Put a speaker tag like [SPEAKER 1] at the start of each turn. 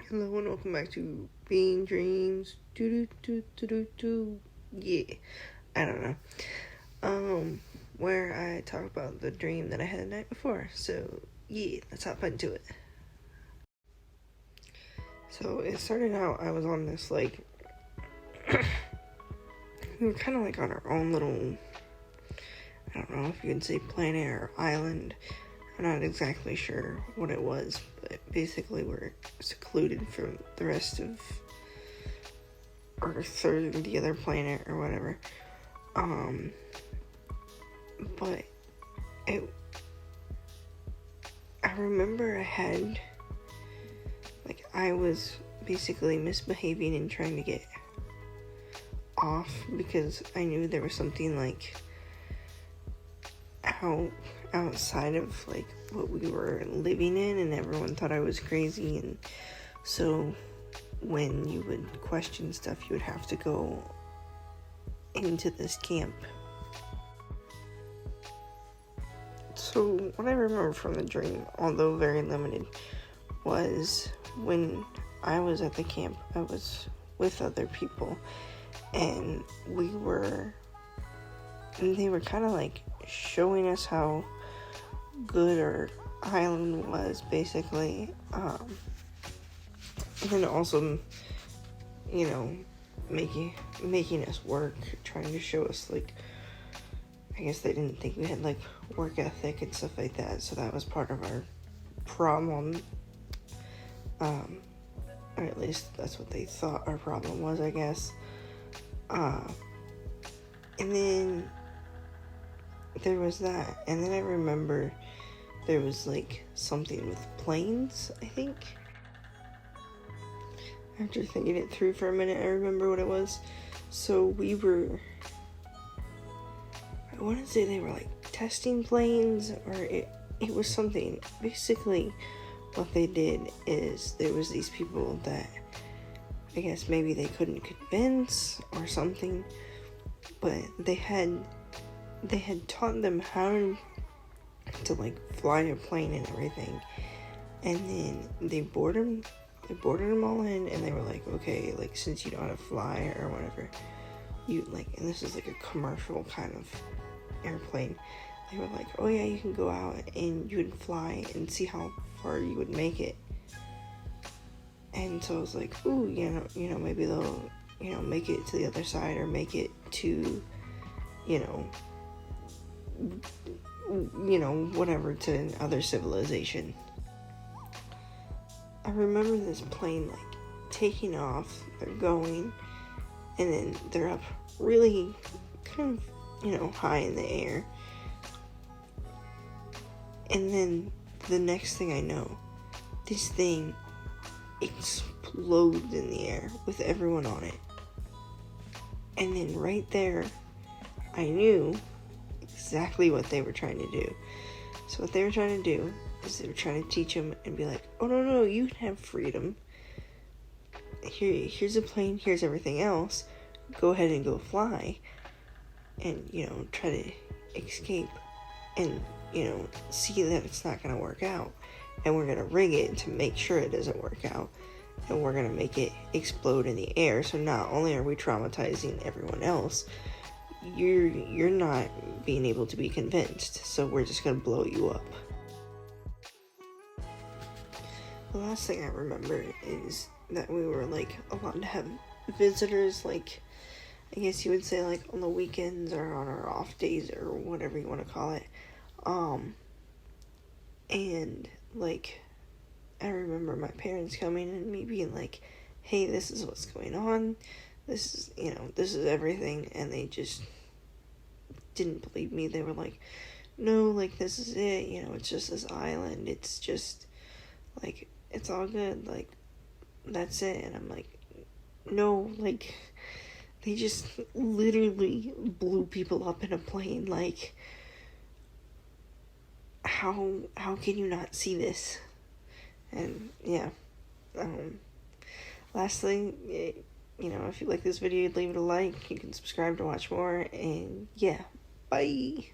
[SPEAKER 1] Hello and welcome back to Being Dreams. Yeah, I don't know. Where I talk about the dream that I had the night before. So yeah, let's hop into it. So it started out. I was on this we were kind of like on our own little. I don't know if you can say planet or island. I'm not exactly sure what it was, but basically we're secluded from the rest of Earth or the other planet or whatever. But I remember I was basically misbehaving and trying to get off because I knew there was something outside of what we were living in, and everyone thought I was crazy, and so when you would question stuff, you would have to go into this camp. So what I remember from the dream, although very limited, was when I was at the camp, I was with other people, and they were kind of showing us how good our island was, basically, and then also, making us work, trying to show us, I guess they didn't think we had, work ethic and stuff like that, so that was part of our problem, or at least that's what they thought our problem was, I guess, and then there was that, and then I remember there was, something with planes, I think. After thinking it through for a minute, I remember what it was. So I want to say they were, testing planes, or it was something. Basically, what they did is there was these people that I guess maybe they couldn't convince or something, but they had taught them how to fly a plane and everything, and then they boarded them all in, and they were like, okay, since you know how to fly or whatever, you and this is a commercial kind of airplane, they were like, oh yeah, you can go out and you would fly and see how far you would make it. And so I was like, ooh, maybe they'll make it to the other side, or make it to whatever, to other civilization. I remember this plane taking off, they're going, and then they're up really kind of high in the air, and then the next thing I know, this thing explodes in the air with everyone on it, and then right there I knew exactly what they were trying to do. So what they were trying to do is they were trying to teach them and be like, oh no, you can have freedom. Here's a plane, here's everything else. Go ahead and go fly, and try to escape, and see that it's not gonna work out, and we're gonna rig it to make sure it doesn't work out, and we're gonna make it explode in the air. So not only are we traumatizing everyone else, you're not being able to be convinced, so we're just gonna blow you up. The last thing I remember is that we were allowed to have visitors, I guess you would say on the weekends or on our off days or whatever you want to call it. And I remember my parents coming and me being like, hey, this is what's going on, this is everything, and they just didn't believe me. They were like, no, this is it, it's just this island, it's just it's all good, that's it. And I'm like, no, they just literally blew people up in a plane. How can you not see this? And yeah, lastly, if you like this video, leave it a like. You can subscribe to watch more, and yeah, bye.